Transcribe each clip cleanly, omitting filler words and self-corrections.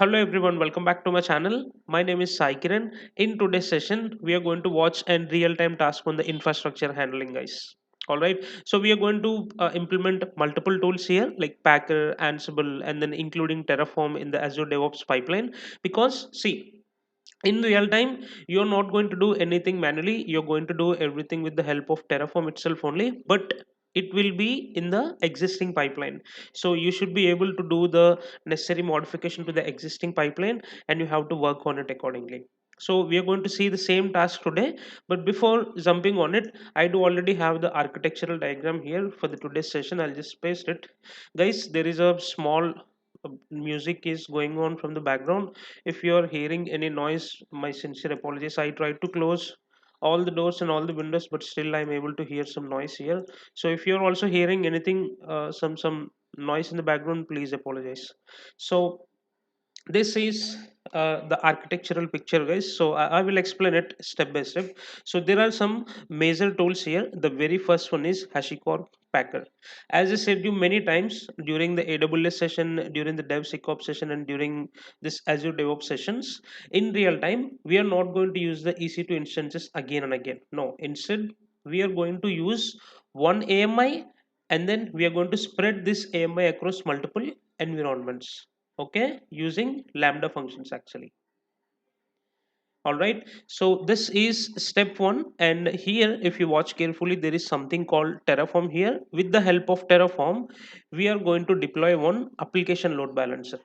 Hello everyone, welcome back to my channel. My name is Sai Kiran. In today's session, we are going to watch a real-time task on the infrastructure handling, guys. All right. So we are going to implement multiple tools here, like Packer, Ansible, and then including Terraform in the Azure DevOps pipeline. Because see, in real time, you're not going to do anything manually. You're going to do everything with the help of Terraform itself only. But it will be in the existing pipeline, so you should be able to do the necessary modification to the existing pipeline, and you have to work on it accordingly. So we are going to see the same task today, but before jumping on it, I do already have the architectural diagram here for the today's session. I'll just paste it. Guys, there is a small music is going on from the background. If you are hearing any noise, my sincere apologies. I tried to close all the doors and all the windows, but still I'm able to hear some noise here. So if you're also hearing anything, some noise in the background, please apologize. So this is the architectural picture, guys. So I will explain it step by step. So there are some major tools here. The very first one is HashiCorp Packer. As I said you many times during the AWS session, during the DevSecOps session, and during this Azure DevOps sessions, in real time we are not going to use the EC2 instances again and again. No, instead we are going to use one AMI, and then we are going to spread this AMI across multiple environments, okay, using lambda functions actually. All right, so this is step one, and here if you watch carefully, there is something called Terraform. Here, with the help of Terraform, we are going to deploy one application load balancer,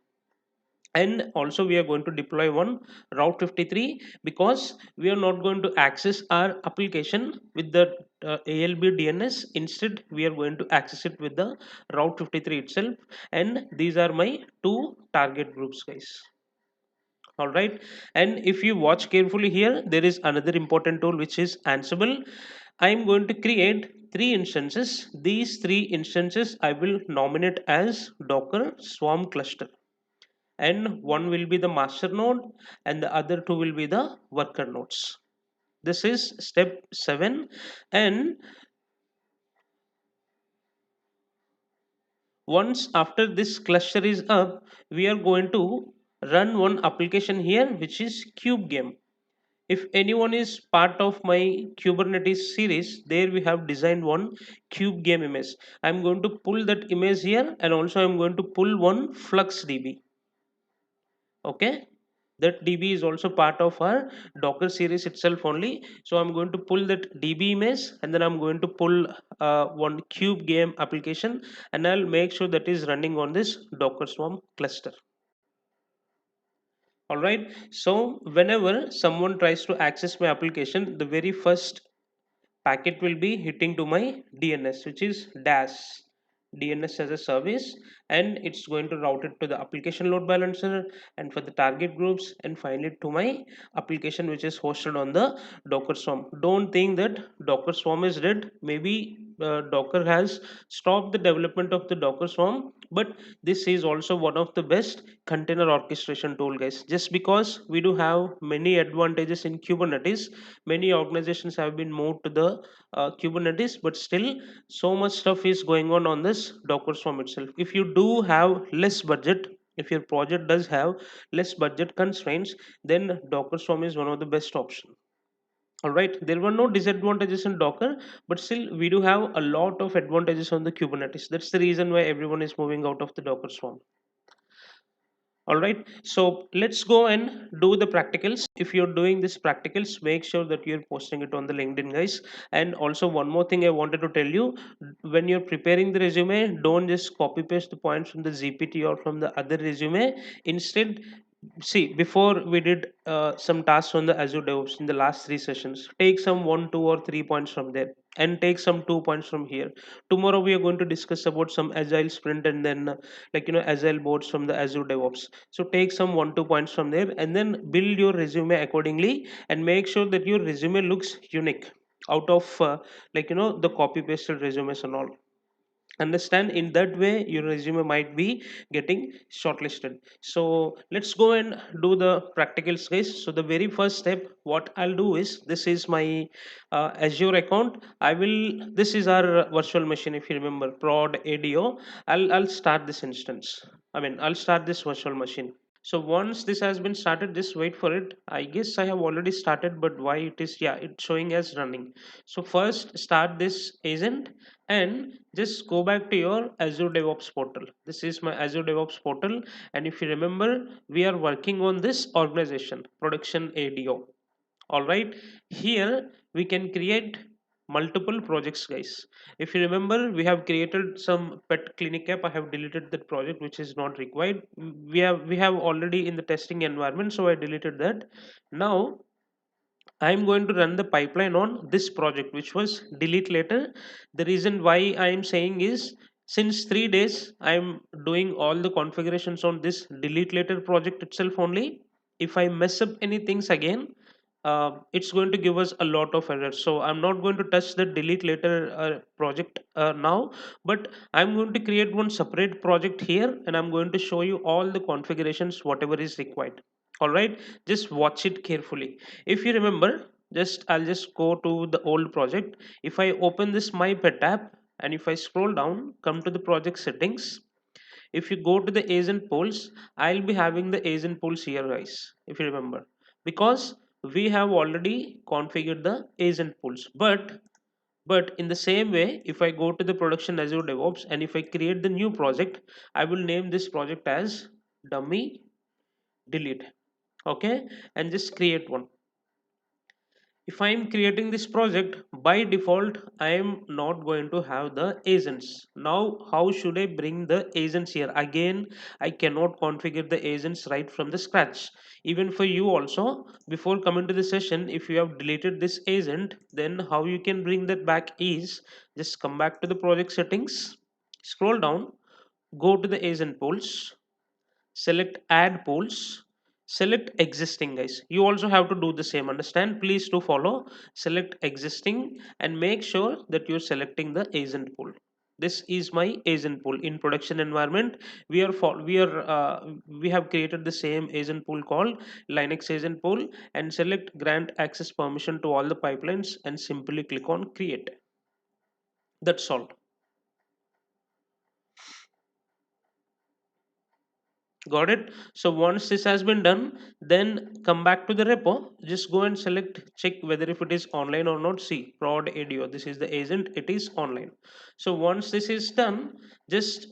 and also we are going to deploy one route 53, because we are not going to access our application with the ALB DNS. Instead, we are going to access it with the route 53 itself, and these are my two target groups, guys. All right, and if you watch carefully here, there is another important tool which is Ansible. I am going to create three instances. These three instances I will nominate as Docker Swarm Cluster, and one will be the master node and the other two will be the worker nodes. This is step 7. And once after this cluster is up, we are going to run one application here which is KubeGame. If anyone is part of my Kubernetes series, there we have designed one KubeGame image. I'm going to pull that image here, and also I'm going to pull one FluxDB. Okay, that DB is also part of our Docker series itself only. So I'm going to pull that DB image, and then I'm going to pull one KubeGame application, and I'll make sure that is running on this Docker Swarm cluster. All right, so whenever someone tries to access my application, the very first packet will be hitting to my DNS, which is dash DNS as a service, and it's going to route it to the application load balancer, and for the target groups, and finally to my application which is hosted on the Docker Swarm. Don't think that Docker Swarm is dead. Maybe Docker has stopped the development of the Docker Swarm, but this is also one of the best container orchestration tool, guys. Just because we do have many advantages in Kubernetes, many organizations have been moved to the Kubernetes, but still so much stuff is going on this Docker Swarm itself. If you do have less budget, if your project does have less budget constraints, then Docker Swarm is one of the best option. All right, there were no disadvantages in Docker, but still we do have a lot of advantages on the Kubernetes. That's the reason why everyone is moving out of the Docker Swarm. All right, so let's go and do the practicals. If you're doing this practicals, make sure that you're posting it on the LinkedIn, guys. And also one more thing I wanted to tell you: when you're preparing the resume, don't just copy paste the points from the GPT or from the other resume. Instead, see, before we did some tasks on the Azure DevOps in the last three sessions, take some 1, 2, or 3 points from there, and take some 2 points from here. Tomorrow we are going to discuss about some agile sprint, and then agile boards from the Azure DevOps. So take some 1, 2 points from there, and then build your resume accordingly, and make sure that your resume looks unique out of the copy pasted resumes and all. Understand, in that way your resume might be getting shortlisted. So let's go and do the practicals, guys. So the very first step, what I'll do is, this is my Azure account. This is our virtual machine. If you remember, prod ADO, I'll start this instance. I mean, I'll start this virtual machine. So once this has been started, just wait for it. I guess I have already started, but why it is, yeah, it's showing as running. So first start this agent and just go back to your Azure DevOps portal. This is my Azure DevOps portal. And if you remember, we are working on this organization, production ADO. All right, here we can create multiple projects, guys. If you remember, we have created some pet clinic app. I have deleted that project which is not required. We have already in the testing environment, so I deleted that. Now I'm going to run the pipeline on this project, which was delete later. The reason why I am saying is, since 3 days I'm doing all the configurations on this delete later project itself only. If I mess up any things again, it's going to give us a lot of errors. So I'm not going to touch the delete later project now, but I'm going to create one separate project here, and I'm going to show you all the configurations, whatever is required. All right, just watch it carefully. If you remember, just I'll just go to the old project. If I open this my pet app, and if I scroll down, come to the project settings, if you go to the agent pools, I'll be having the agent pools here, guys, if you remember, because we have already configured the agent pools. But in the same way, if I go to the production Azure DevOps and if I create the new project, I will name this project as dummy delete. Okay, and just create one. If I am creating this project, by default I am not going to have the agents. Now how should I bring the agents here? Again, I cannot configure the agents right from the scratch. Even for you also, before coming to the session, if you have deleted this agent, then how you can bring that back is, just come back to the project settings, scroll down, go to the agent pools, select add polls, select existing, guys. You also have to do the same, understand, please do follow. Select existing and make sure that you're selecting the agent pool. This is my agent pool in production environment. We have created the same agent pool called Linux agent pool, and select grant access permission to all the pipelines and simply click on create. That's all. Got it? So once this has been done, then come back to the repo. Just go and select, check whether if it is online or not. See, prod ADO. This is the agent. It is online. So once this is done, just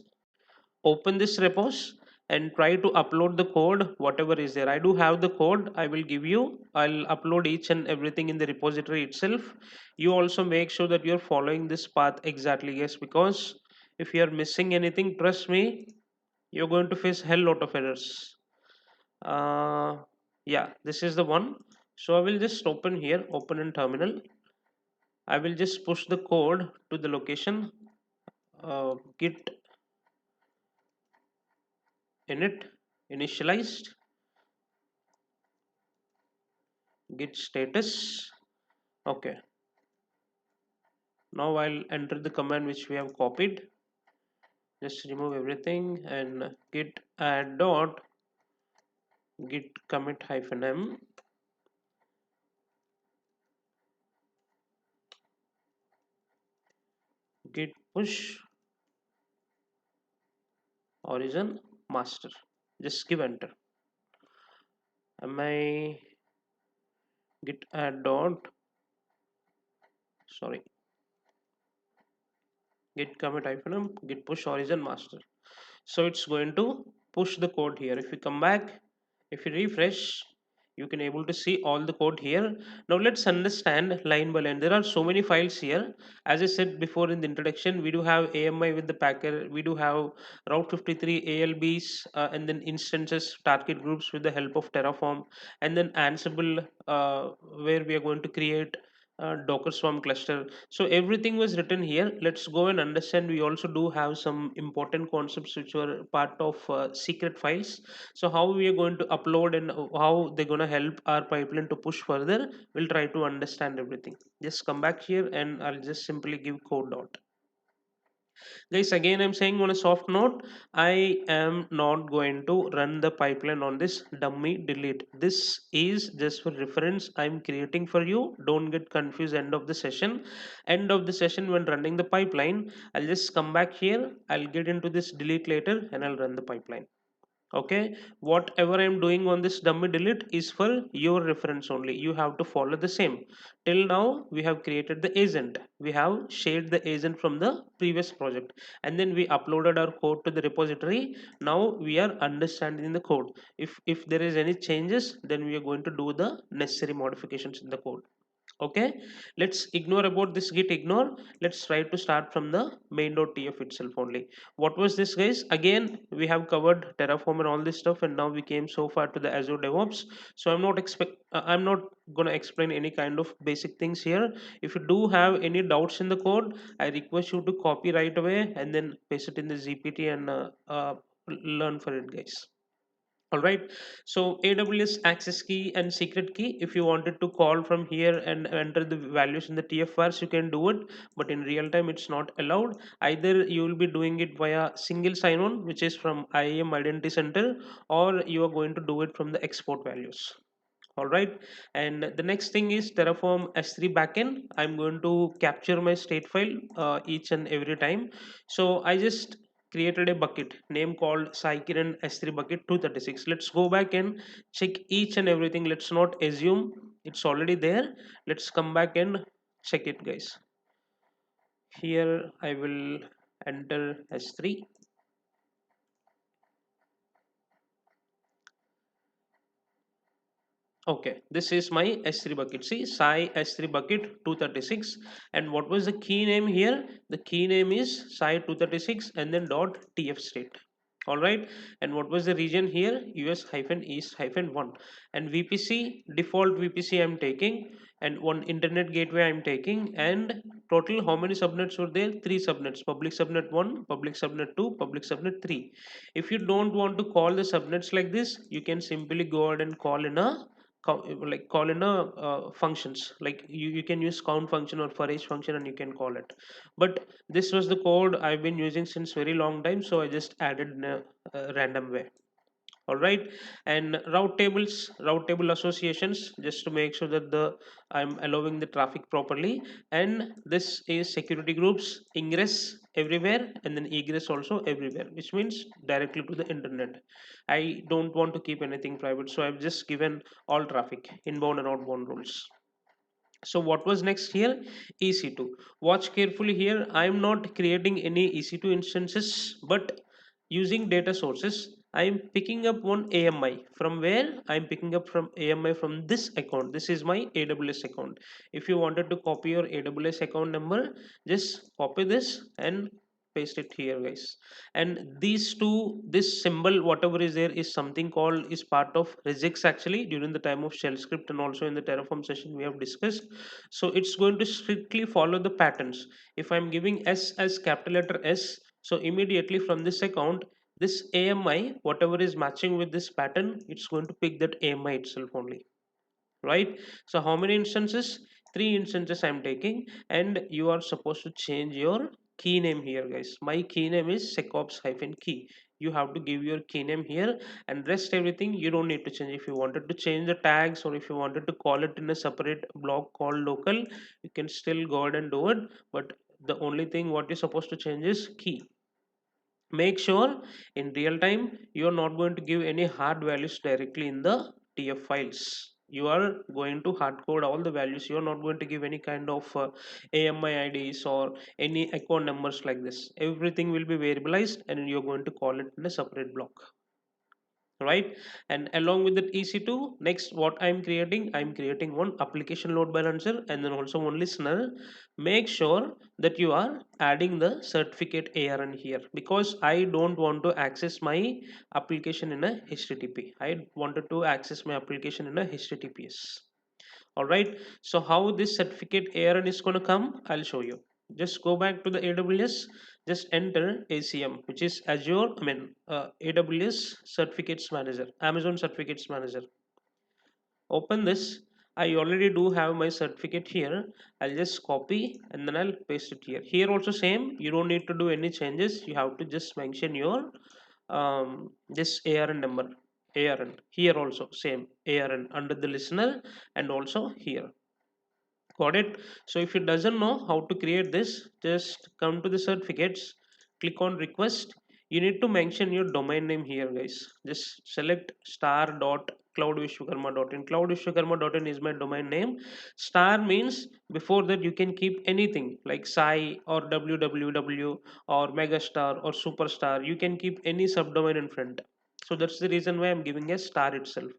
open this repos and try to upload the code, whatever is there. I do have the code. I will give you. I'll upload each and everything in the repository itself. You also make sure that you're following this path exactly. Yes, because if you are missing anything, trust me, you're going to face hell lot of errors. uh, yeah, this is the one. So I will just open here, open in terminal. I will just push the code to the location, git init initialized, git status. Okay, now I'll enter the command which we have copied. Just remove everything and git add dot git commit hyphen m, git push origin master. Just give enter. Am I git add dot, sorry, git commit hyphen m, git push origin master. So it's going to push the code here. If you come back, if you refresh, you can able to see all the code here. Now let's understand line by line. There are so many files here. As I said before in the introduction, we do have AMI with the packer, we do have route 53 ALBs, and then instances, target groups with the help of Terraform, and then Ansible, where we are going to create Docker Swarm cluster. So everything was written here. Let's go and understand. We also do have some important concepts which were part of secret files. So how we are going to upload and how they're going to help our pipeline to push further, we'll try to understand everything. Just come back here and I'll just simply give code dot. Guys, again I'm saying on a soft note, I am not going to run the pipeline on this dummy delete. This is just for reference I'm creating for you. Don't get confused. End of the session when running the pipeline, I'll just come back here, I'll get into this delete later and I'll run the pipeline. Okay, whatever I'm doing on this dummy delete is for your reference only. You have to follow the same. Till now we have created the agent, we have shared the agent from the previous project, and then we uploaded our code to the repository. Now we are understanding the code. If there is any changes, then we are going to do the necessary modifications in the code. Okay, let's ignore about this git ignore. Let's try to start from the main.tf itself only. What was this, guys? Again, we have covered Terraform and all this stuff, and now we came so far to the Azure DevOps. So I'm not going to explain any kind of basic things here. If you do have any doubts in the code, I request you to copy right away and then paste it in the gpt and learn for it, guys. All right. So AWS access key and secret key, if you wanted to call from here and enter the values in the tfvars, you can do it. But in real time it's not allowed. Either you will be doing it via single sign-on, which is from IAM Identity Center, or you are going to do it from the export values. All right. And the next thing is Terraform S3 backend. I'm going to capture my state file each and every time. So I just created a bucket name called Saikiran S3 bucket 236. Let's go back and check each and everything. Let's not assume it's already there. Let's come back and check it, guys. Here I will enter S3. Okay, this is my S3 bucket. See, Sai S3 bucket 236. And what was the key name here? The key name is Sai 236 and then dot tf state. All right. And what was the region here? US hyphen east hyphen 1. And VPC, default VPC I'm taking, and one internet gateway I'm taking. And total, how many subnets were there? Three subnets: public subnet 1, public subnet 2, public subnet 3. If you don't want to call the subnets like this, you can simply go ahead and call in a call in a functions, like you can use count function or for each function and you can call it. But this was the code I've been using since very long time, so I just added in a random way. All right. And route table associations, just to make sure that the I'm allowing the traffic properly. And this is security groups, ingress everywhere and then egress also everywhere, which means directly to the internet. I don't want to keep anything private, so I've just given all traffic inbound and outbound rules. So what was next here? EC2. Watch carefully here. I'm not creating any EC2 instances, but using data sources, I'm picking up one AMI. From where? I'm picking up from AMI from this account. This is my AWS account. If you wanted to copy your AWS account number, just copy this and paste it here, guys. And these two, this symbol whatever is there is something called, is part of regex actually, during the time of shell script and also in the Terraform session we have discussed. So it's going to strictly follow the patterns. If I'm giving S as capital letter S, so immediately from this account, this AMI whatever is matching with this pattern, it's going to pick that AMI itself only, right? So how many instances? Three instances I'm taking. And you are supposed to change your key name here, guys. My key name is secops hyphen key. You have to give your key name here, and rest everything you don't need to change. If you wanted to change the tags or if you wanted to call it in a separate block called local, you can still go ahead and do it. But the only thing what you're supposed to change is key. Make sure in real time you are not going to give any hard values directly in the tf files. You are going to hard code all the values. You are not going to give any kind of AMI IDs or any account numbers like this. Everything will be variabilized and you're going to call it in a separate block, right? And along with that EC2, next what I'm creating one application load balancer and then also one listener. Make sure that you are adding the certificate ARN here, because I don't want to access my application in a HTTP. I wanted to access my application in a HTTPS. All right. So how this certificate ARN is going to come, I'll show you. Just go back to the AWS, just enter ACM, which is Azure, AWS Certificates Manager, Amazon Certificates Manager. Open this. I already do have my certificate here. I'll just copy and then I'll paste it here. Here also same, you don't need to do any changes. You have to just mention your this ARN number. ARN here also same ARN under the listener and also here. Got it? So if it doesn't know how to create this, just come to the certificates, click on request. You need to mention your domain name here, guys. Just select star dot cloudvishwakarma.in. Cloudvishwakarma.in is my domain name. Star means before that you can keep anything like Sai or www or megastar or superstar. You can keep any subdomain in front. So that's the reason why I'm giving a star itself.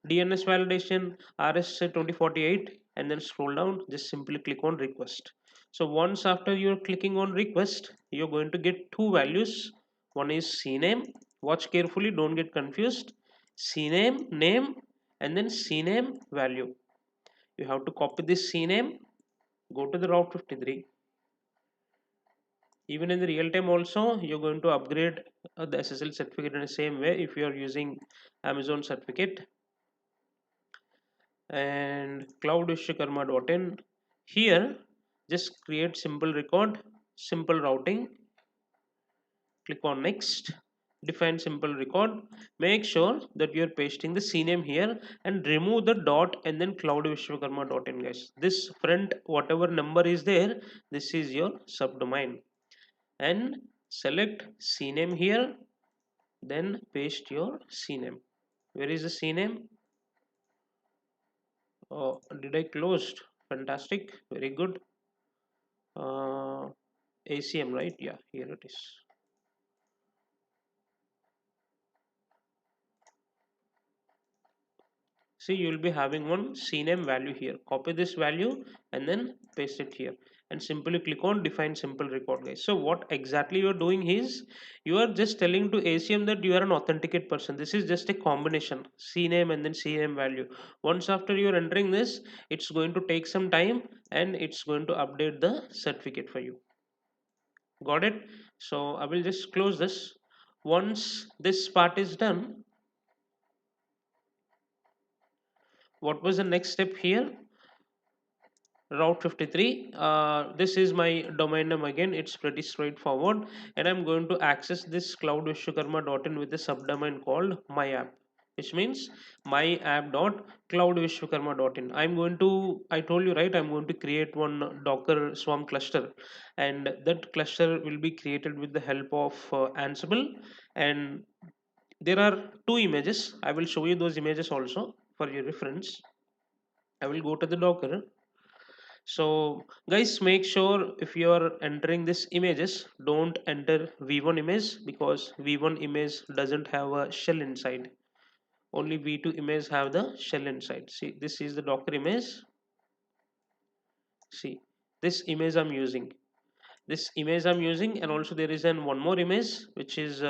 DNS validation RS 2048, and then scroll down. Just simply click on request. So once after you're clicking on request, you're going to get two values. One is CNAME. Watch carefully, don't get confused. CNAME name and then CNAME value. You have to copy this CNAME, go to the Route 53. Even in the real time also, you're going to upgrade the SSL certificate in the same way if you are using Amazon certificate. And cloudvishwakarma.in. Here, just create simple record, simple routing. Click on next, define simple record. Make sure that you're pasting the CNAME here and remove the dot and then cloudvishwakarma.in, guys. This front, whatever number is there, this is your subdomain. And select CNAME here, then paste your CNAME. Where is the CNAME? Oh, did I closed? Fantastic, very good. ACM, right? Yeah, here it is. See, you will be having one CNAME value here. Copy this value and then paste it here and simply click on define simple record, guys. So what exactly you are doing is you are just telling to ACM that you are an authenticate person. This is just a combination CNAME and then CNAME value. Once after you are entering this, it's going to take some time and it's going to update the certificate for you. Got it? So I will just close this. Once this part is done, what was the next step here? Route 53. This is my domain name again. It's pretty straightforward, and I'm going to access this cloudvishwakarma.in with a subdomain called my app, which means my app.cloudvishwakarma.in. I'm going to, I told you right, I'm going to create one Docker Swarm cluster, and that cluster will be created with the help of Ansible. And there are two images. I will show you those images also for your reference. I will go to the Docker. So guys, make sure if you are entering this images, don't enter v1 image because v1 image doesn't have a shell inside. Only v2 image have the shell inside. See, this is the Docker image. See, this image I'm using. This image I'm using, and also there is an one more image which is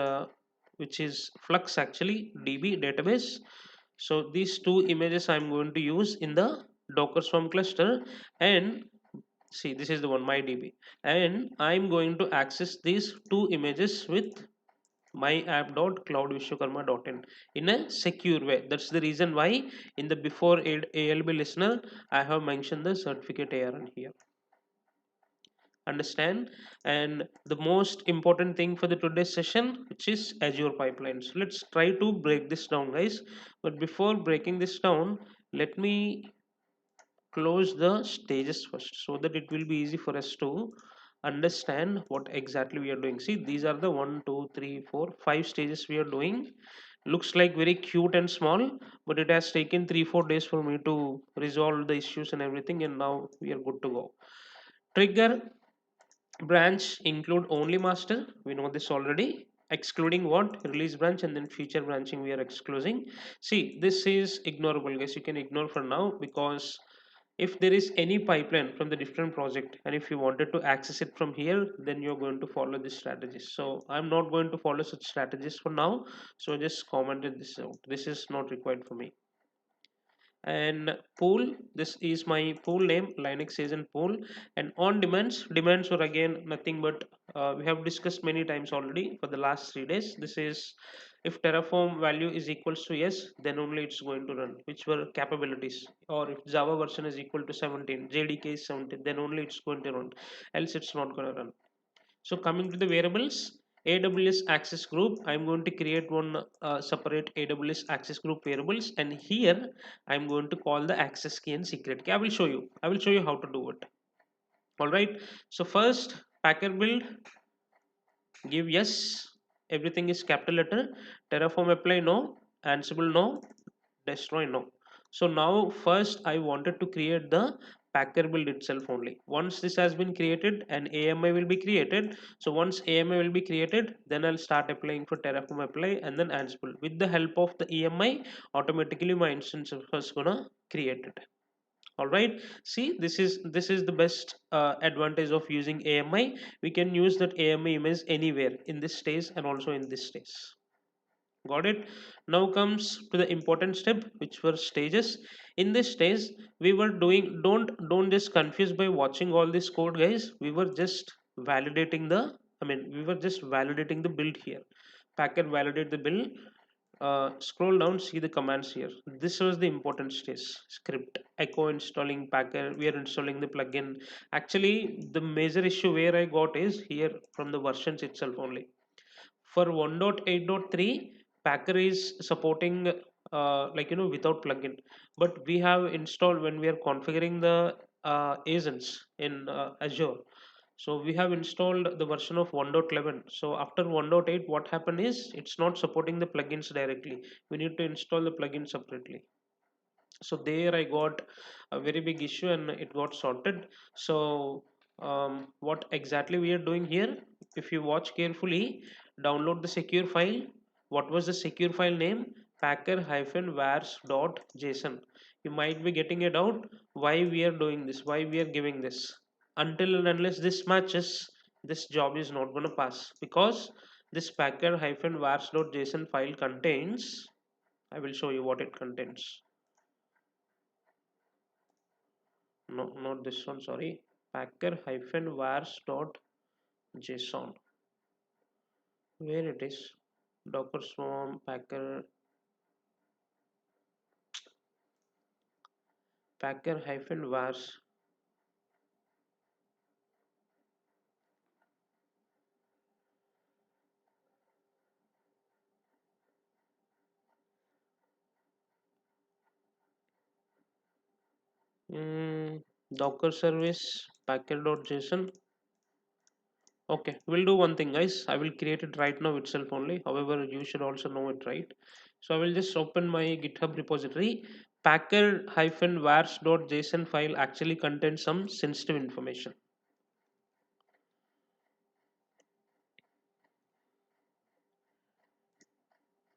Flux actually DB database. So these two images I'm going to use in the Docker Swarm cluster. And see, this is the one MyDB, and I'm going to access these two images with my app.cloudvishwakarma.in in a secure way. That's the reason why in the before ALB listener I have mentioned the certificate ARN here. Understand? And the most important thing for the today's session, which is Azure pipelines. Let's try to break this down, guys. But before breaking this down, let me close the stages first so that it will be easy for us to understand what exactly we are doing. See, these are the 1 2 3 4 5 stages we are doing. Looks like very cute and small, but it has taken 3 4 days for me to resolve the issues and everything, and now we are good to go. Trigger branch include only master, we know this already. Excluding what? Release branch, and then feature branching we are excluding. See, this is ignorable, guys. You can ignore for now, because if there is any pipeline from the different project and if you wanted to access it from here, then you're going to follow this strategies. So I'm not going to follow such strategies for now, so I just commented this out. This is not required for me. And pool, this is my pool name, Linux agent pool. And on demands are again nothing but we have discussed many times already for the last 3 days. This is if Terraform value is equals to yes, then only it's going to run, which were capabilities. Or if Java version is equal to 17, JDK is 17, then only it's going to run, else it's not going to run. So coming to the variables, AWS access group, I'm going to create one separate AWS access group variables, and here I'm going to call the access key and secret key. I will show you. I will show you how to do it. All right. So first, packer build, give yes, everything is capital letter. Terraform apply, no. Ansible, no. Destroy, no. So now first I wanted to create the packer build itself only. Once this has been created, an AMI will be created. So once AMI will be created, then I'll start applying for Terraform apply and then Ansible. With the help of the EMI, automatically my instance is gonna create it. All right, see, this is the best advantage of using AMI. We can use that AMI image anywhere in this stage and also in this stage. Got it. Now comes to the important step, which were stages. In this stage we were doing, don't just confuse by watching all this code, guys. We were just validating the, we were just validating the build here. Packer validate the build. Scroll down, see the commands here. This was the important stage. Script echo installing packer, we are installing the plugin. Actually the major issue where I got is here from the versions itself only. For 1.8.3, packer is supporting without plugin. But we have installed, when we are configuring the agents in Azure, so we have installed the version of 1.11. So after 1.8, what happened is it's not supporting the plugins directly. We need to install the plugin separately. So there I got a very big issue and it got sorted. So what exactly we are doing here, if you watch carefully, download the secure file. What was the secure file name? packer-vars.json. You might be getting it out, why we are doing this, why we are giving this. Until and unless this matches, this job is not going to pass, because this packer-vars.json file contains, I will show you what it contains. No, not this one, sorry. Packer-vars.json. Where it is? Docker Swarm, Packer-vars. Docker service, packer.json. Okay, we'll do one thing, guys. I will create it right now itself only. However, you should also know it, right? So I will just open my GitHub repository. Packer-vars.json file actually contains some sensitive information.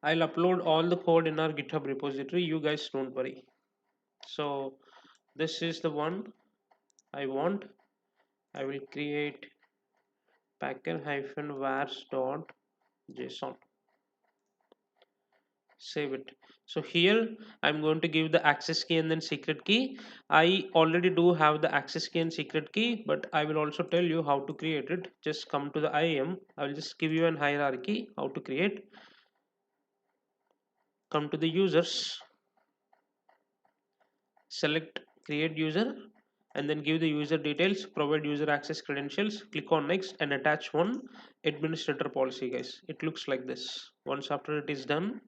I'll upload all the code in our GitHub repository. You guys don't worry. So this is the one I want. I will create packer-vars.json. Save it. So here I'm going to give the access key and then secret key. I already do have the access key and secret key, but I will also tell you how to create it. Just come to the IAM. I will just give you an hierarchy how to create. Come to the users, select create user, and then give the user details, provide user access credentials, click on next and attach one administrator policy, guys. It looks like this. Once after it is done,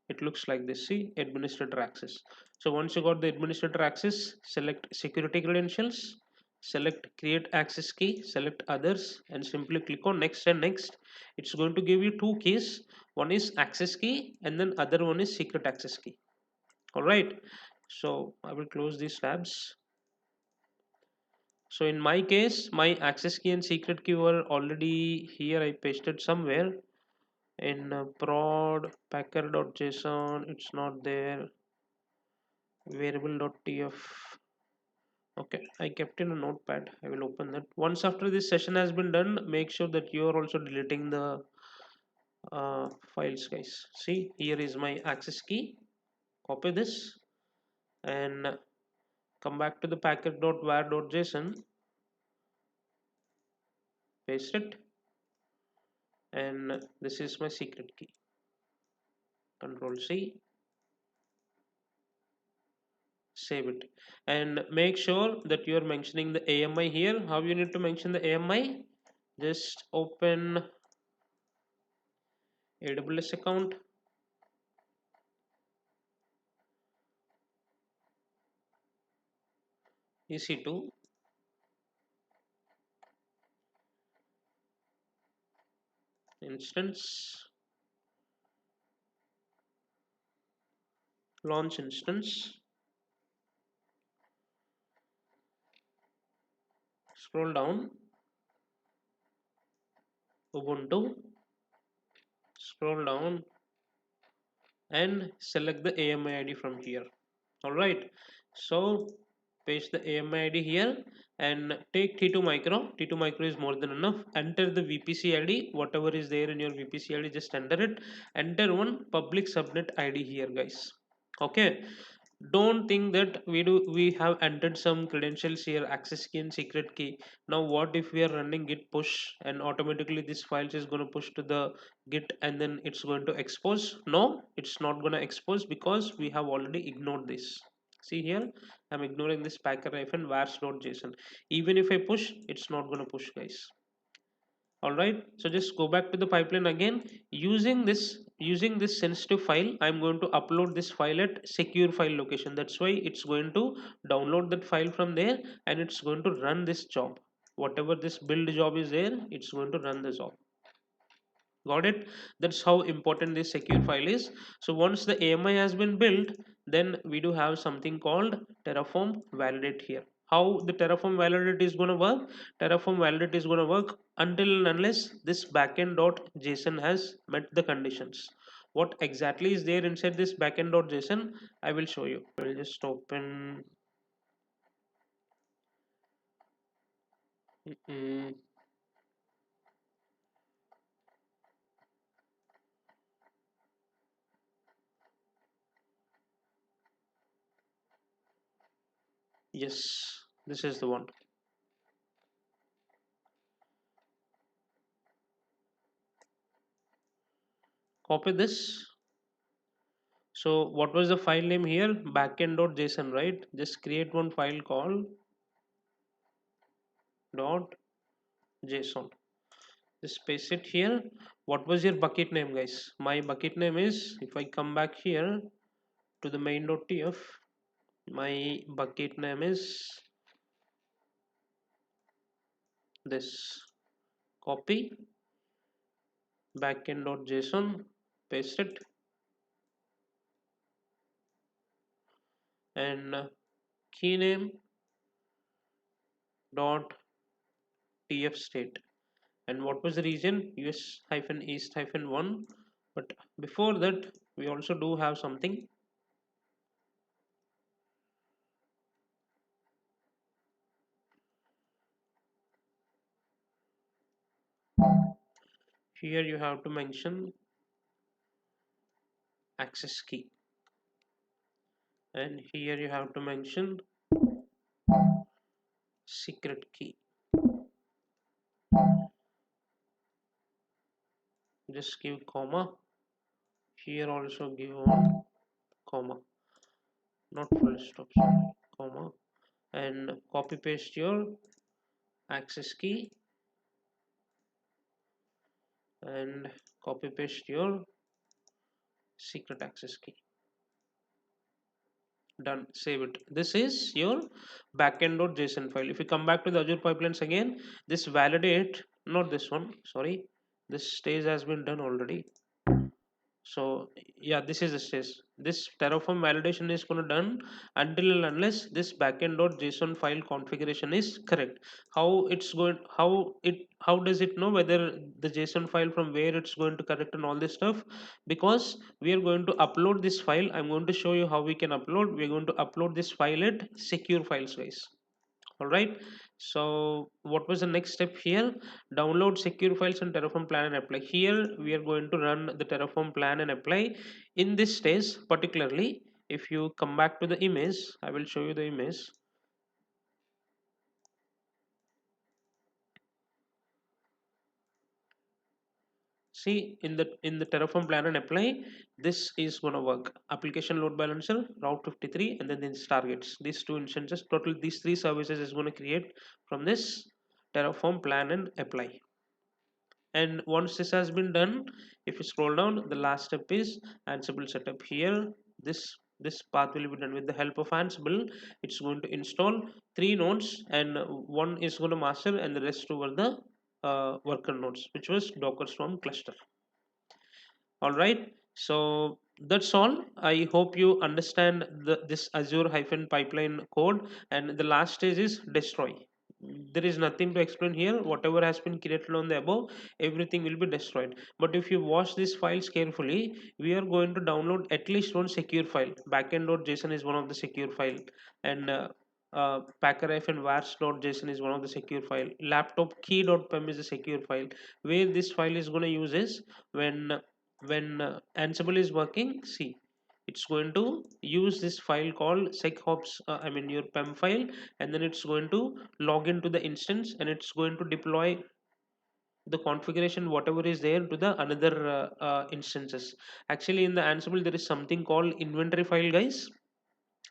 it looks like this. See, administrator access. So once you got the administrator access, select security credentials, select create access key, select others, and simply click on next and next. It's going to give you two keys. One is access key and then other one is secret access key. All right, so I will close these tabs. So in my case, my access key and secret key were already here. I pasted somewhere in prod packer.json. It's not there. Variable.tf. Okay, I kept in a notepad. I will open that. Once after this session has been done, make sure that you are also deleting the files, guys. See, here is my access key. Copy this and come back to the packer.var.json. Paste it, and this is my secret key. Control C, save it, and make sure that you are mentioning the AMI here. How you need to mention the AMI? Just open AWS account, EC2, instance, launch instance, scroll down, Ubuntu, scroll down and select the AMI ID from here. All right, so paste the AMI ID here and take T2 micro. T2 micro is more than enough. Enter the VPC ID, whatever is there in your VPC ID, just enter it. Enter one public subnet ID here, guys. Okay, don't think that we have entered some credentials here, access key and secret key. Now what if we are running git push and automatically this file is going to push to the git and then it's going to expose? No, it's not going to expose because we have already ignored this. See here, I'm ignoring this packer-vars.json. Even if I push, it's not going to push, guys. All right, so just go back to the pipeline again. Using this sensitive file, I'm going to upload this file at secure file location. That's why it's going to download that file from there and it's going to run this job. Whatever this build job is there, it's going to run the job. Got it? That's how important this secure file is. So once the AMI has been built, then we do have something called Terraform validate here. How the Terraform validate is going to work? Terraform validate is going to work until and unless this backend.json has met the conditions. What exactly is there inside this backend.json? I will show you. I will just open. Mm, yes, this is the one. Copy this. So what was the file name here? Backend.json, right? Just create one file called dot .json. Just paste it here. What was your bucket name, guys? My bucket name is, if I come back here to the main.tf, my bucket name is this. Copy backend.json, paste it, and key name dot tf state. And what was the region? US-east-1. But before that, we also do have something. Here you have to mention access key, and here you have to mention secret key. Just give comma. Here also give one comma, not full stop, sorry, comma, and copy paste your access key and copy paste your secret access key. Done. Save it. This is your backend.json file. If you come back to the Azure pipelines again, this validate, not this one, sorry, this stage has been done already. So yeah, this is the stage. This Terraform validation is going to done until and unless this backend.json file configuration is correct. How does it know whether the JSON file from where it's going to correct and all this stuff? Because we are going to upload this file. I'm going to show you how we can upload. We're going to upload this file at secure files, guys. All right, so what was the next step here? Download secure files and Terraform plan and apply. Here we are going to run the Terraform plan and apply. In this stage particularly, if you come back to the image, I will show you the image. See, in the Terraform plan and apply, this is going to work. Application load balancer, route 53, and then these targets, these two instances, total these three services is going to create from this Terraform plan and apply. And once this has been done, if you scroll down, the last step is Ansible setup. Here this path will be done with the help of Ansible. It's going to install 3 nodes, and one is going to master and the rest over the worker nodes, which was Docker Swarm cluster. All right, so That's all. I hope you understand this Azure hyphen pipeline code. And the last stage is destroy. There is nothing to explain here. Whatever has been created on the above, everything will be destroyed. But if you watch these files carefully, we are going to download at least one secure file. Backend.json is one of the secure file, and packerf and vars.json is one of the secure file. Laptop key.pem is a secure file. Where this file is going to use is when Ansible is working. See, it's going to use this file called sechops, I mean your pem file, and then it's going to log into the instance, and it's going to deploy the configuration whatever is there to the another instances. Actually, in the Ansible there is something called inventory file, guys.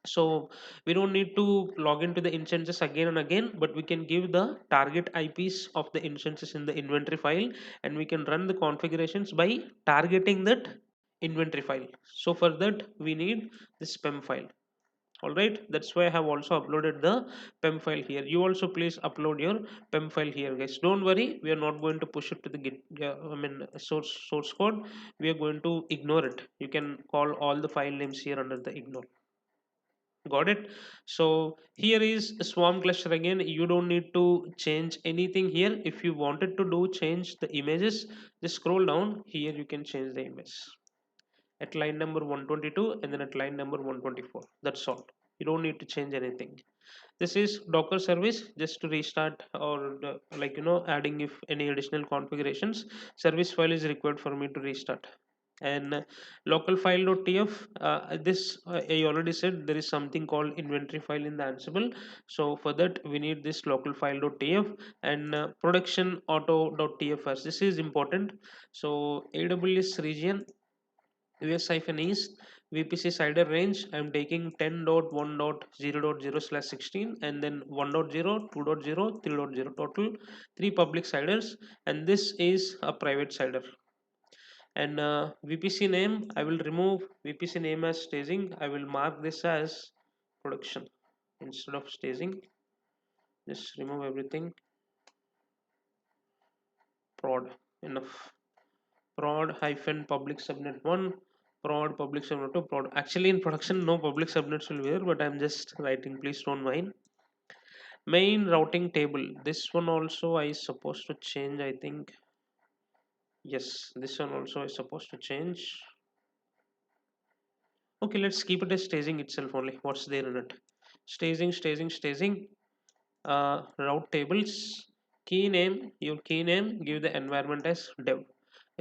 So we don't need to log into the instances again and again, but we can give the target IPs of the instances in the inventory file, and we can run the configurations by targeting that inventory file. So for that we need this pem file. All right, that's why I have also uploaded the pem file here. You also please upload your pem file here, guys. Don't worry, we are not going to push it to the git, I mean source code. We are going to ignore it. You can call all the file names here under the ignore. Got it. So here is a swarm cluster again. You don't need to change anything here. If you wanted to do change the images, just scroll down here, you can change the image at line number 122 and then at line number 124. That's all. You don't need to change anything. This is Docker service just to restart, or like adding if any additional configurations. Service file is required for me to restart. And local file.tf, this I already said there is something called inventory file in the Ansible. So for that we need this local file.tf, and production auto.tfs. This is important. So AWS region US-East VPC cider range. I'm taking 10.1.0.0/16, and then 1.0, 2.0, 3.0, total 3 public ciders, and this is a private cider. And VPC name, I will remove VPC name as staging. I will mark this as production instead of staging. Just remove everything. Prod, enough. Prod hyphen public subnet 1, prod public subnet 2, prod. Actually in production no public subnets will be there, but I'm just writing, please don't mind. Main routing table, this one also I supposed to change, I think. Yes, this one also is supposed to change. Okay, let's keep it as staging itself only. What's there in it? Staging. Route tables. Key name, your key name, give the environment as dev.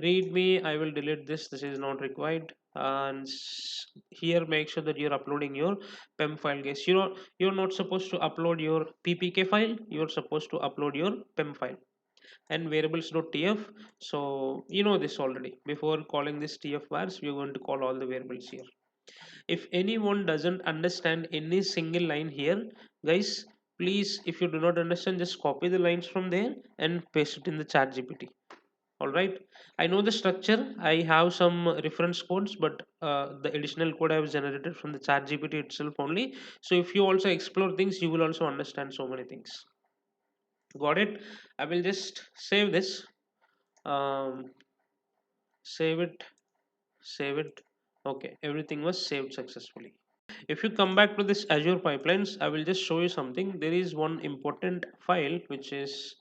Readme, I will delete this. This is not required. And here make sure that you're uploading your pem file, guys. You're not supposed to upload your ppk file. You're supposed to upload your pem file. And variables.tf. So you know this already. Before calling this tf vars, we're going to call all the variables here. If anyone doesn't understand any single line here, guys, please, if you do not understand, just copy the lines from there and paste it in the chat gpt. All right, I know the structure. I have some reference codes, but the additional code I have generated from the chat gpt itself only. So if you also explore things, you will also understand so many things. Got it. I will just save this. um, Save it. Save it. Okay, everything was saved successfully. If you come back to this Azure pipelines, I will just show you something. There is one important file which is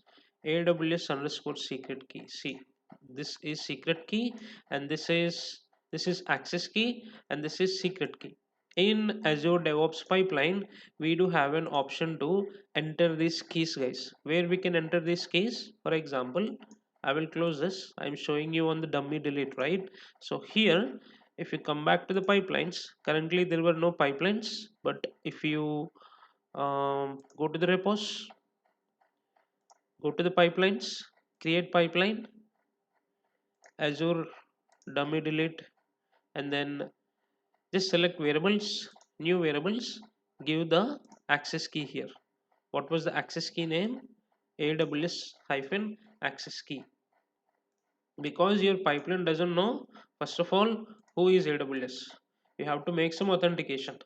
AWS underscore secret key. See, this is secret key, and this is access key, and this is secret key. In Azure DevOps pipeline, we do have an option to enter these keys, guys. Where we can enter these keys, for example, I will close this. I'm showing you on the dummy delete, right? So here, if you come back to the pipelines, currently there were no pipelines, but if you go to the repos, go to the pipelines, create pipeline, Azure dummy delete, and then just select variables, new variables, give the access key here. What was the access key name? AWS hyphen access key. Because your pipeline doesn't know, first of all, who is AWS, you have to make some authentication.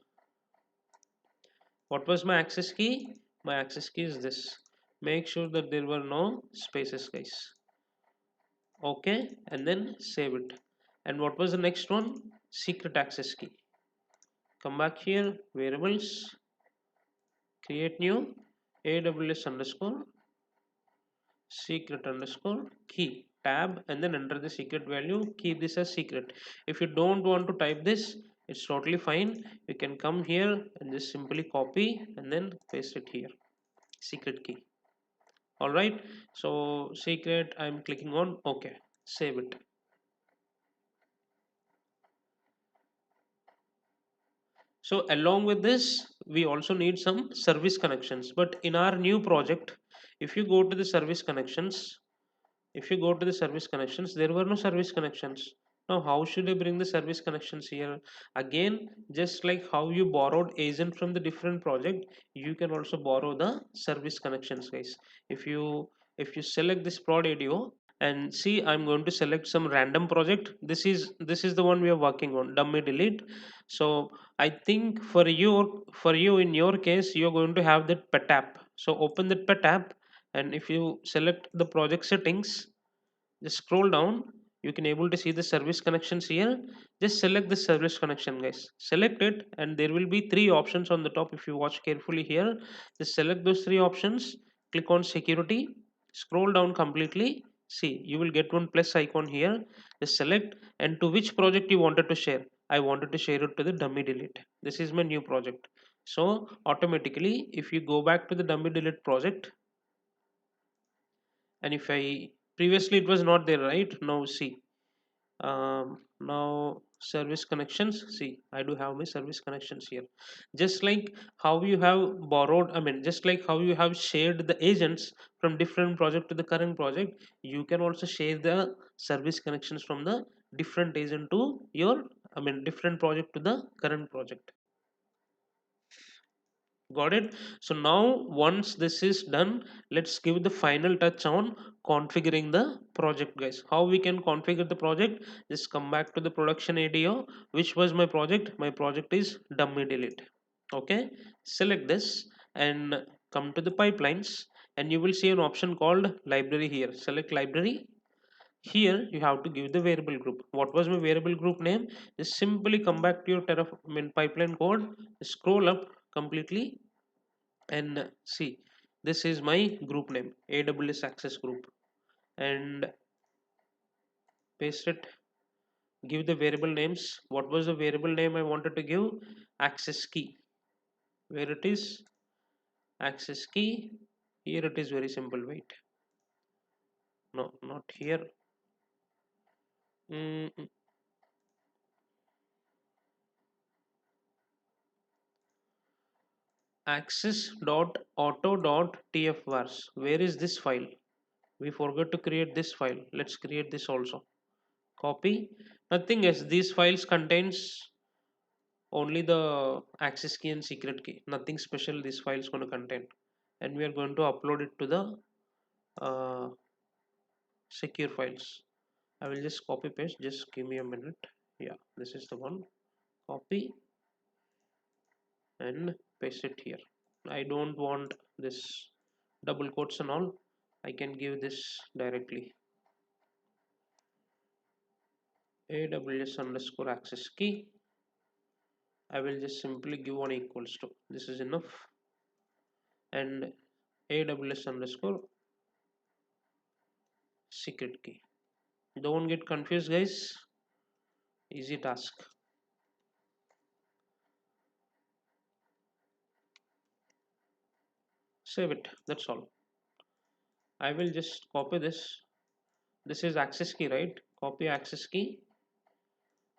What was my access key? My access key is this. Make sure that there were no spaces, guys. Okay, and then save it. And what was the next one? secret access key. Come back here, variables, create new AWS underscore secret underscore key tab, and then enter the secret value. Keep this as secret. If you don't want to type this, it's totally fine. You can come here and just simply copy and then paste it here. Secret key. All right. So secret, I'm clicking on OK. Save it. So along with this, we also need some service connections. But in our new project, if you go to the service connections, there were no service connections. Now how should I bring the service connections here? Again, just like how you borrowed agent from the different project, you can also borrow the service connections, guys. If you select this prod ADO and see, I'm going to select some random project. This is the one we are working on, dummy delete. So I think for you in your case, you're going to have that pet app. So open that pet app, and if you select the project settings, just scroll down, you can able to see the service connections here. Just select the service connection, guys. Select it, and there will be three options on the top. If you watch carefully here, just select those three options, click on security, scroll down completely. See, you will get one plus icon here. Just select, and to which project you wanted to share. I wanted to share it to the dummy delete. This is my new project. So automatically, if you go back to the dummy delete project, and if I previously it was not there, right? Now see, now service connections, see, I do have my service connections here. Just like how you have borrowed, I mean, just like how you have shared the agents from different project to the current project, you can also share the service connections from the different agent to your, I mean, different project to the current project. Got it? So now once this is done, let's give the final touch on configuring the project, guys. How we can configure the project? Just come back to the production ADO. Which was my project? My project is dummy delete. Okay, select this and come to the pipelines, and you will see an option called library here. Select library. Here you have to give the variable group. What was my variable group name? Just simply come back to your Terraform pipeline code, scroll up completely, and see, this is my group name, AWS access group, and paste it. Give the variable names. What was the variable name I wanted to give? Access key. Where it is? Access key. Here it is, very simple. Wait, no, not here. mm, mm. access.auto.tfvars. Where is this file? We forgot to create this file. Let's create this also. Copy. Nothing else. These files contains only the access key and secret key. Nothing special this file is going to contain, and we are going to upload it to the uh, secure files. I will just copy paste. Just give me a minute. Yeah, this is the one. Copy and paste it here. I don't want this double quotes and all. I can give this directly. AWS underscore access key. I will just simply give one equals to. This is enough. And AWS underscore secret key. Don't get confused, guys. Easy task. Save it. That's all. I will just copy this. This is access key, right? Copy access key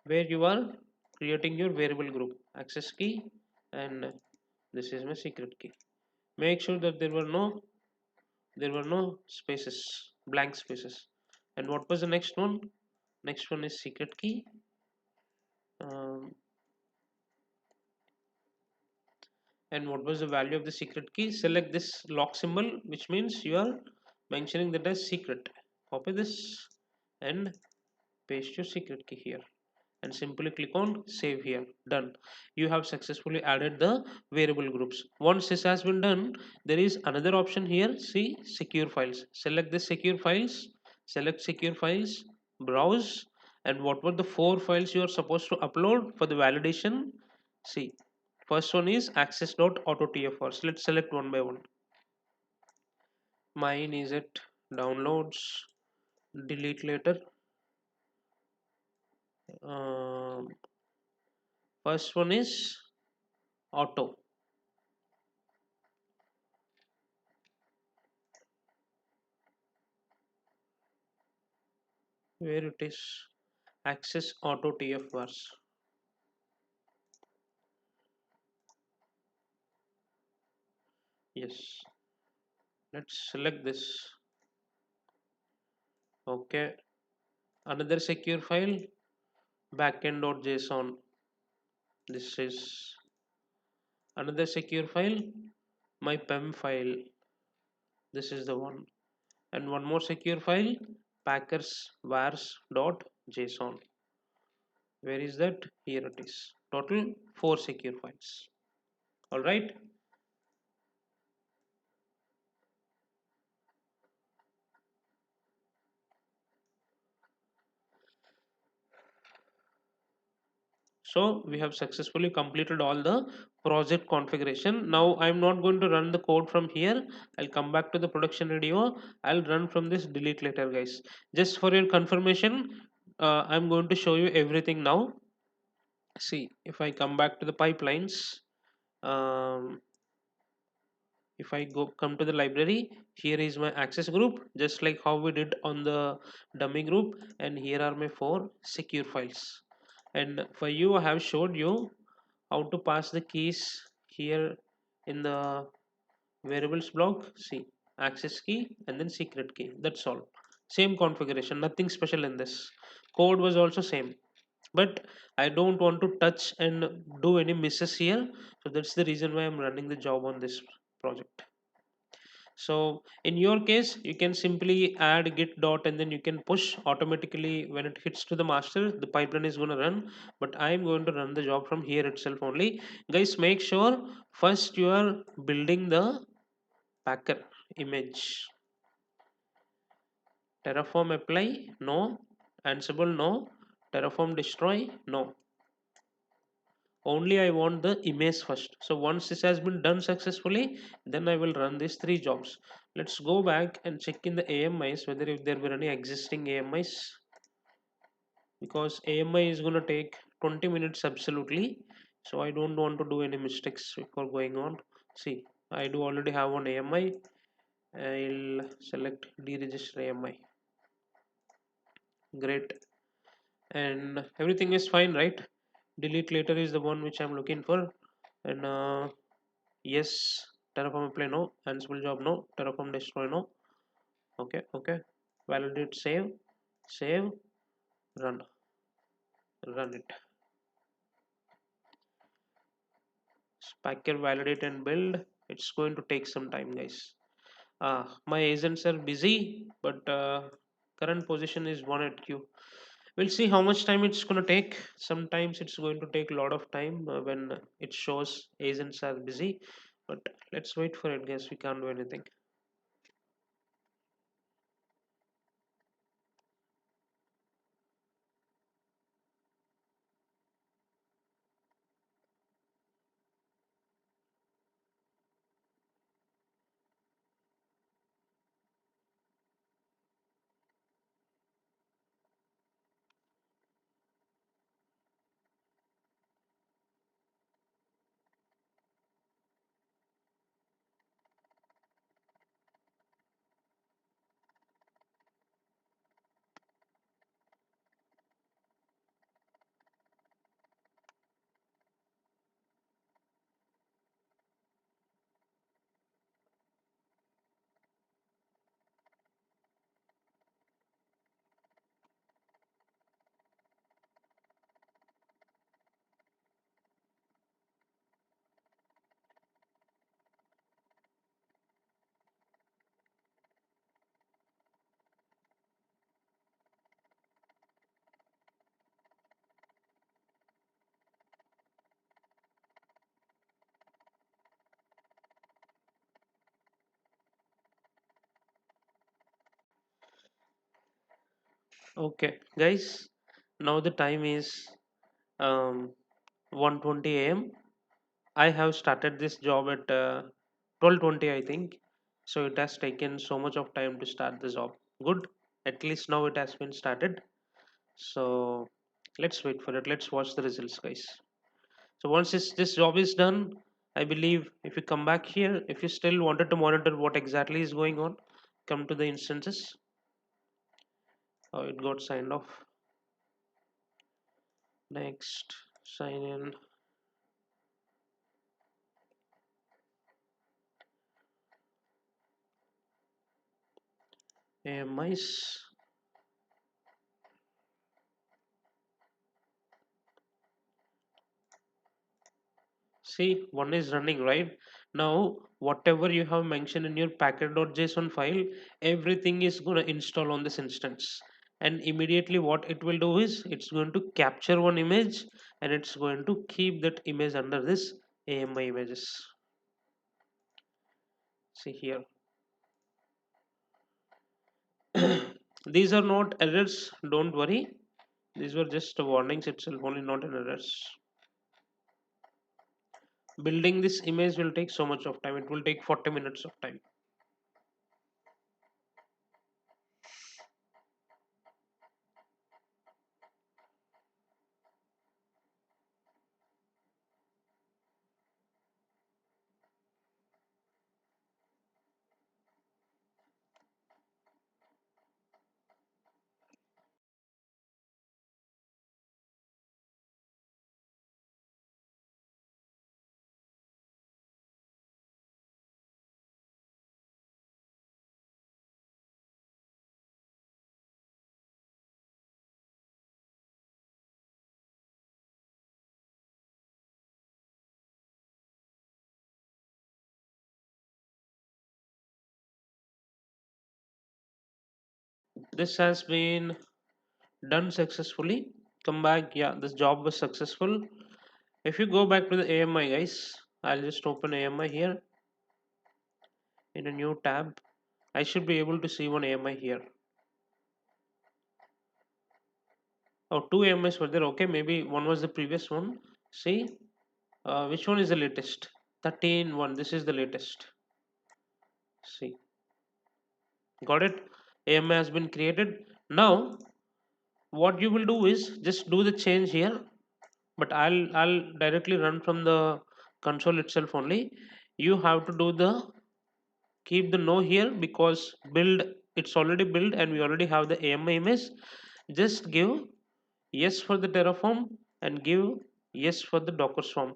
where you are creating your variable group. Access key, and this is my secret key. Make sure that there were no spaces, blank spaces. And what was the next one? Next one is secret key. Um, and what was the value of the secret key? Select this lock symbol, which means you are mentioning that as secret. Copy this and paste your secret key here, and simply click on save here. Done. You have successfully added the variable groups. Once this has been done, there is another option here. See, secure files. Select the secure files, select secure files, browse, And what were the four files you are supposed to upload for the validation? See, first one is access.autotfrs. Let's select one by one. Mine is at downloads, delete later. Um, First one is auto. Where it is? Access auto TFRs. Yes. Let's select this. Okay. Another secure file, backend.json. This is another secure file, my PEM file. This is the one. And one more secure file, packers vars.json. Where is that? Here it is. Total four secure files. All right. So we have successfully completed all the project configuration. Now I'm not going to run the code from here. I'll come back to the production video. I'll run from this delete later, guys. Just for your confirmation, I'm going to show you everything now. See, if I come back to the pipelines, um, if I go come to the library, here is my access group, just like how we did on the dummy group, and here are my four secure files. And for you, I have showed you how to pass the keys here in the variables block. See, access key and then secret key. That's all. Same configuration, nothing special in this. Code was also same, but I don't want to touch and do any misses here. So that's the reason why I'm running the job on this project. So in your case, you can simply add git dot and then you can push automatically when it hits to the master, the pipeline is going to run. But I'm going to run the job from here itself only. Guys, make sure first you are building the packer image. Terraform apply, no. Ansible, no. Terraform destroy, no. Only I want the image first. So once this has been done successfully, then I will run these three jobs. Let's go back and check in the AMIs whether if there were any existing AMIs, because AMI is going to take 20 minutes absolutely. So I don't want to do any mistakes before going on. See, I do already have one AMI. I'll select deregister AMI. Great. And everything is fine, right? Delete later is the one which I'm looking for. And yes, Terraform apply no, Ansible job no, Terraform destroy no. Okay, okay. Validate, save, run it. Packer validate and build. It's going to take some time, guys. My agents are busy, but current position is one at queue. We'll see how much time it's going to take. Sometimes it's going to take a lot of time when it shows agents are busy, but let's wait for it, guys. We can't do anything. Okay, guys. Now the time is 1:20 a.m. I have started this job at 12:20, I think. So it has taken so much of time to start the job. Good. At least now it has been started. So let's wait for it. Let's watch the results, guys. So once this job is done, I believe if you come back here, if you still wanted to monitor what exactly is going on, come to the instances. Oh, it got signed off. Next, sign in. AMIs. See, one is running right now. Whatever you have mentioned in your packet.json file, everything is going to install on this instance. And immediately, what it will do is it's going to capture one image and it's going to keep that image under this AMI images. See here. These are not errors, don't worry. These were just warnings itself, only not an errors. Building this image will take so much of time. It will take 40 minutes of time. This has been done successfully. Come back. Yeah, this job was successful. If you go back to the AMI, guys, I'll just open AMI here in a new tab. I should be able to see one AMI here. Oh, two AMIs were there. Okay, maybe one was the previous one. See, which one is the latest? 13 one. This is the latest. See, got it? AMI has been created. Now, what you will do is just do the change here, but I'll directly run from the console itself only. You have to do the keep the no here because build it's already built and we already have the AMI image. Just give yes for the Terraform and give yes for the Docker Swarm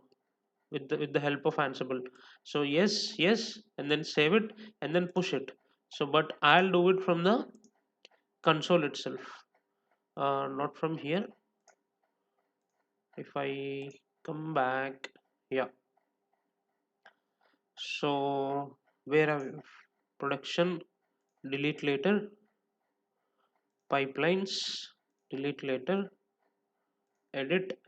with the help of Ansible. So yes and then save it and then push it. So but I'll do it from the console itself, not from here. If I come back, yeah. So where are we? Production, delete later, pipelines, delete later, edit,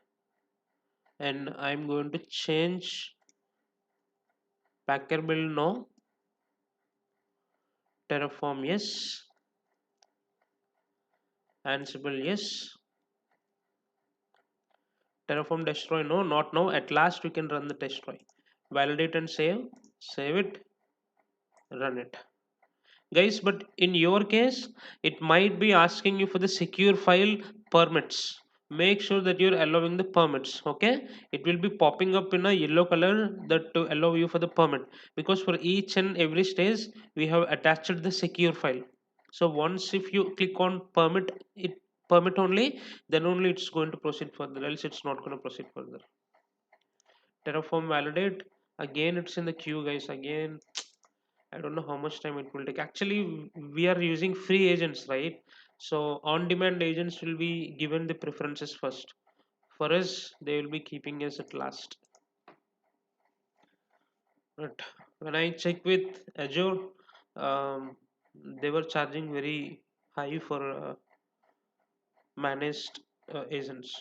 and I'm going to change packer build no, Terraform yes, Ansible yes, Terraform destroy no, not now. At last we can run the destroy. Validate and save it, run it. Guys, but in your case it might be asking you for the secure file permits. Make sure that you're allowing the permits. Okay, it will be popping up in a yellow color that to allow you for the permit, because for each and every stage we have attached the secure file. So once if you click on permit only, then only it's going to proceed further, else it's not going to proceed further. Terraform validate, again it's in the queue, guys. Again, I don't know how much time it will take. Actually, we are using free agents, right? So on-demand agents will be given the preferences first. For us, they will be keeping us at last. But when I check with Azure, um, they were charging very high for managed agents.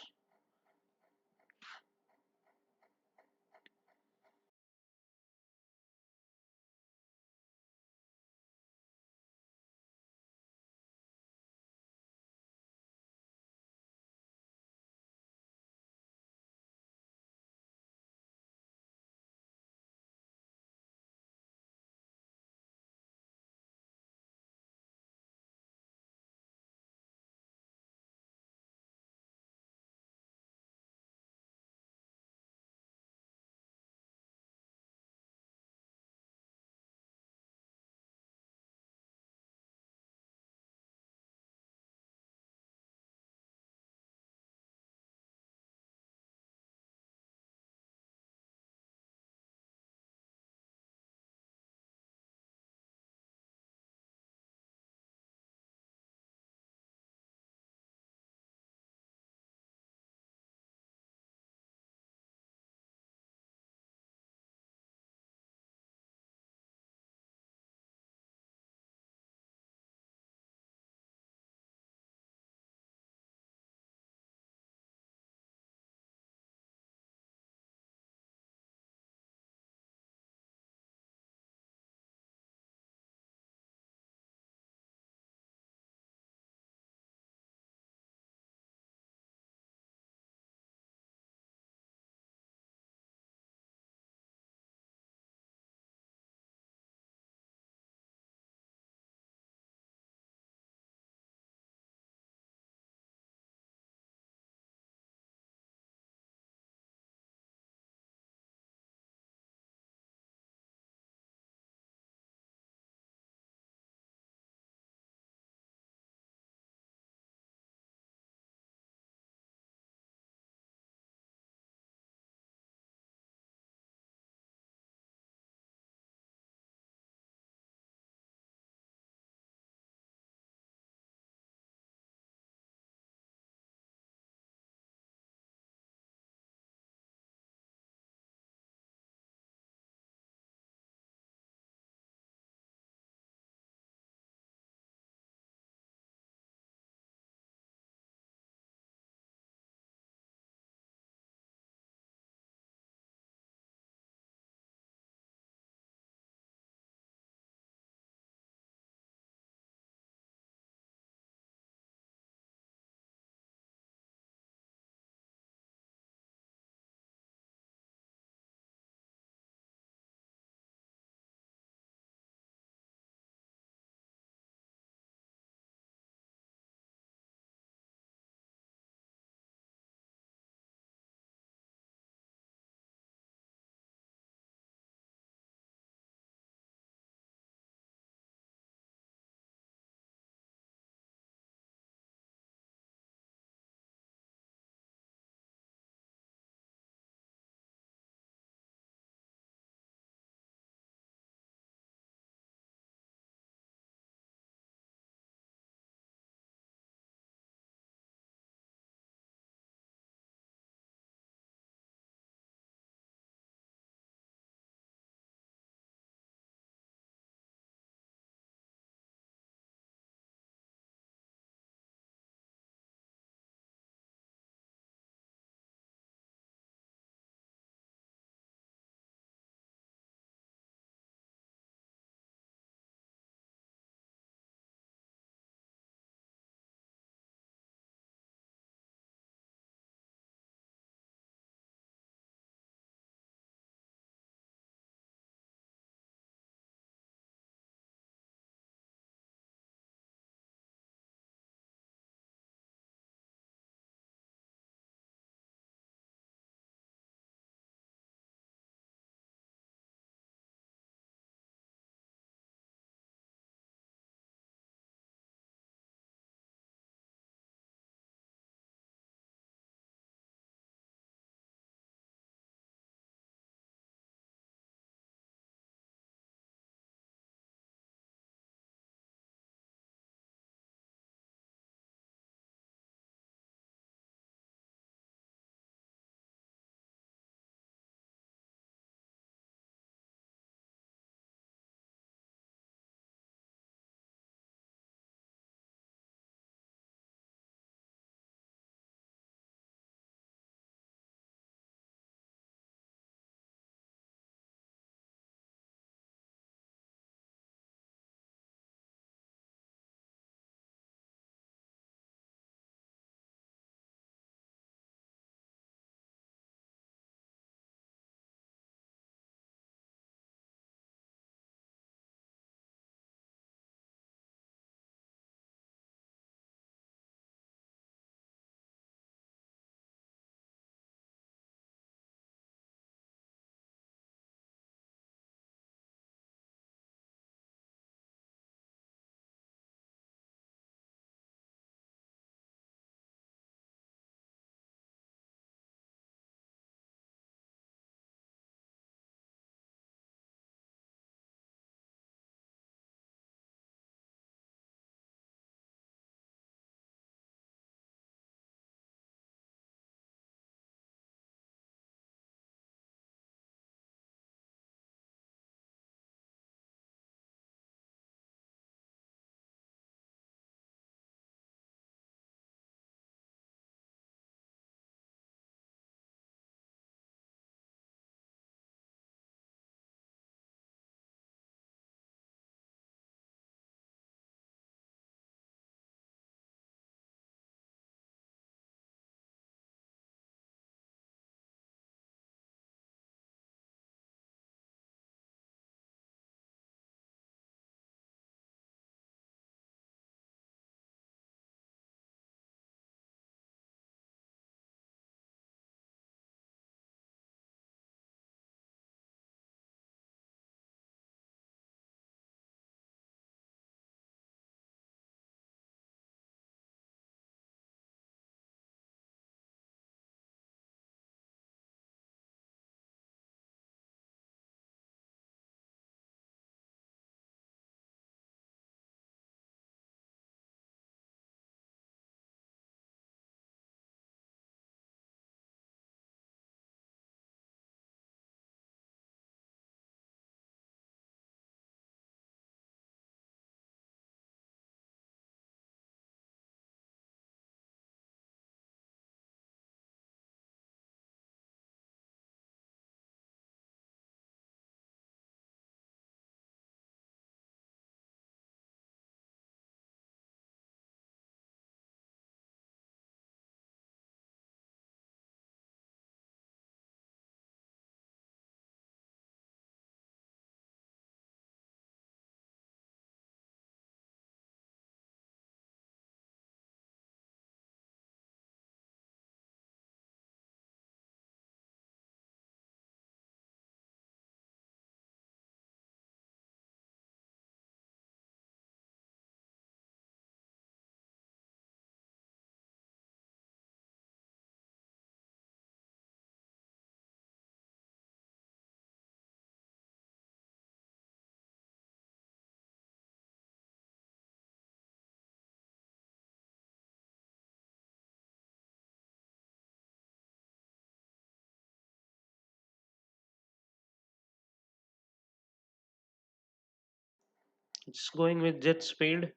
It's going with jet speed.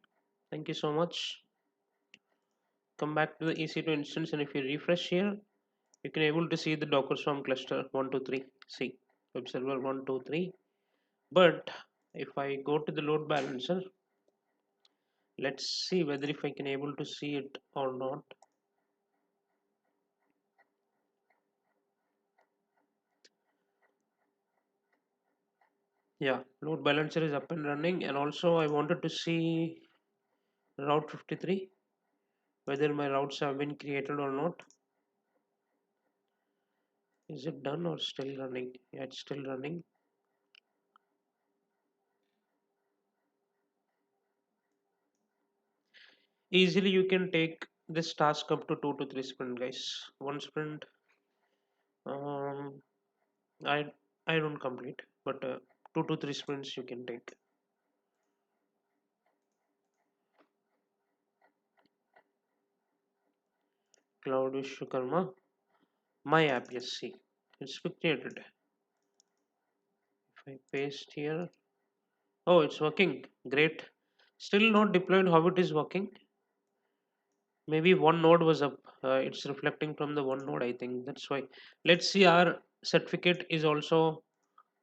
Thank you so much. Come back to the EC2 instance, and if you refresh here, you can able to see the Docker Swarm cluster 123. See, web server 123. But if I go to the load balancer, let's see whether if I can able to see it or not. Yeah, load balancer is up and running, and also I wanted to see route 53, whether my routes have been created or not. Is it done or still running? Yeah, it's still running. Easily you can take this task up to 2 to 3 sprint, guys. One sprint, um, I I don't complete, but 2 to 3 sprints you can take. Cloud Vishwakarma, my app, yes, see, it's created. If I paste here, oh, it's working, great. Still not deployed. How it is working? Maybe one node was up. It's reflecting from the one node, I think. That's why. Let's see our certificate is also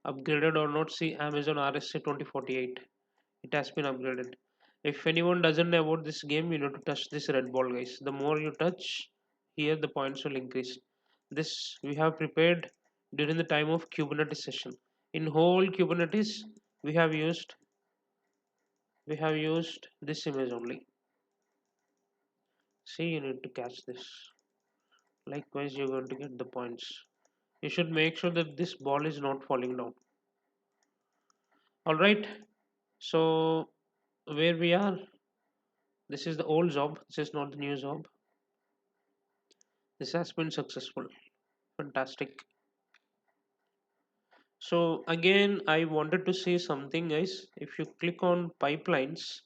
upgraded or not. See Amazon RSA 2048. It has been upgraded. If anyone doesn't know about this game, you need to touch this red ball, guys. The more you touch, here the points will increase. This we have prepared during the time of Kubernetes session. In whole Kubernetes, we have used we have used this image only. See, you need to catch this. Likewise, you're going to get the points. You should make sure that this ball is not falling down. All right. So where we are, this is the old job. This is not the new job. This has been successful. Fantastic. So again, I wanted to say something, guys. If you click on pipelines,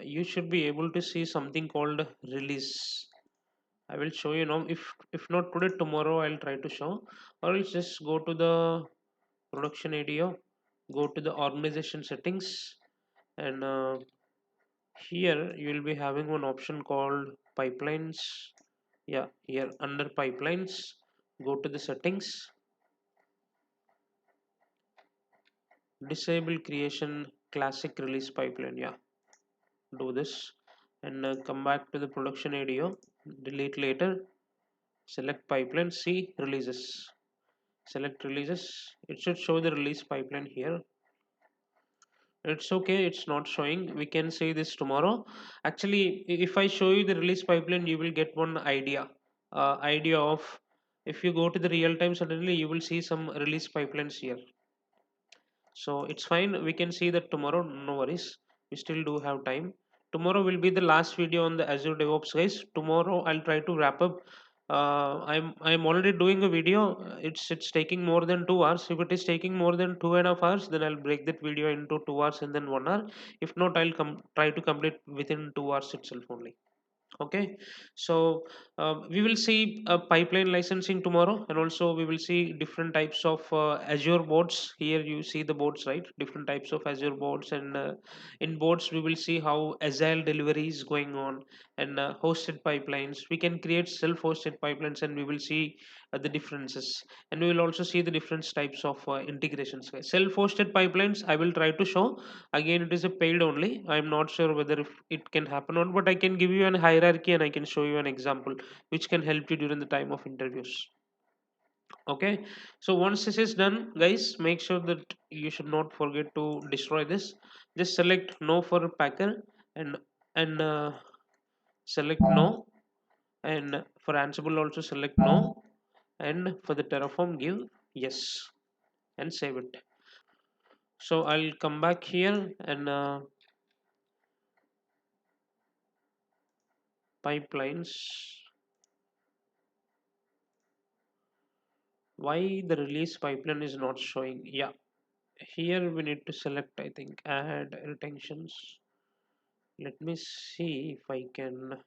you should be able to see something called release. I will show you now. If not today, tomorrow I'll try to show. Or else just go to the production area, go to the organization settings, and here you will be having one option called pipelines. Yeah, here under pipelines, go to the settings, disable creation classic release pipeline. Yeah, do this, and come back to the production area, delete later, select pipeline, see releases, select releases. It should show the release pipeline here. It's okay, it's not showing. We can say this tomorrow. Actually, if I show you the release pipeline, you will get one idea of, if you go to the real time, suddenly you will see some release pipelines here. So it's fine. We can see that tomorrow. No worries. We still do have time. Tomorrow will be the last video on the Azure DevOps, guys. Tomorrow I'll try to wrap up. I'm already doing a video. It's taking more than 2 hours. If it is taking more than 2.5 hours, then I'll break that video into 2 hours and then 1 hour. If not, I'll try to complete within 2 hours itself only. Okay, so we will see pipeline licensing tomorrow, and also we will see different types of Azure boards. Here you see the boards, right? Different types of Azure boards, and in boards we will see how agile delivery is going on, and hosted pipelines. We can create self-hosted pipelines, and we will see the differences, and we will also see the different types of integrations. Self-hosted pipelines I will try to show. Again, it is a paid only. I'm not sure whether if it can happen or not, but I can give you an hierarchy and I can show you an example which can help you during the time of interviews. Okay, so once this is done, guys, make sure that you should not forget to destroy this. Just select no for packer, and select no, and for Ansible also select no, and for the Terraform give yes, and save it. So I'll come back here, and pipelines. Why the release pipeline is not showing? Yeah, here we need to select, I think, add retentions. Let me see if I can.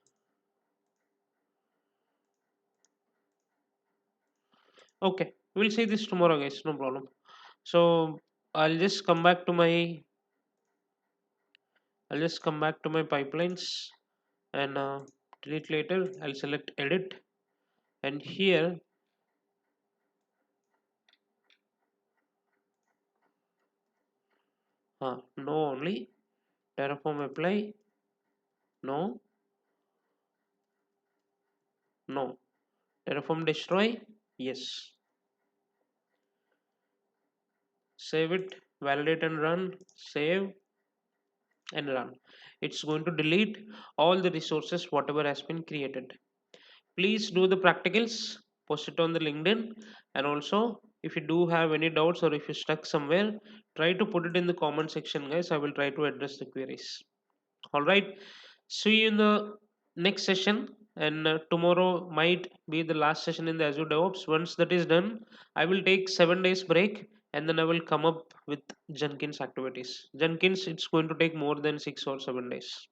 Okay, we'll see this tomorrow, guys, no problem. So I'll just come back to my I'll just come back to my pipelines and delete later. I'll select edit, and here no only Terraform apply, no, no, Terraform destroy, yes. Save it, validate and run, save and run. It's going to delete all the resources whatever has been created. Please do the practicals, post it on the LinkedIn, and also if you do have any doubts or if you're stuck somewhere, try to put it in the comment section, guys. I will try to address the queries. All right, see you in the next session, and tomorrow might be the last session in the Azure DevOps. Once that is done, I will take 7 days break, and then I will come up with Jenkins activities. Jenkins, it's going to take more than 6 or 7 days.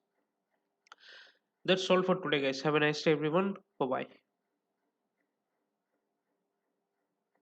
That's all for today, guys. Have a nice day, everyone. Bye bye.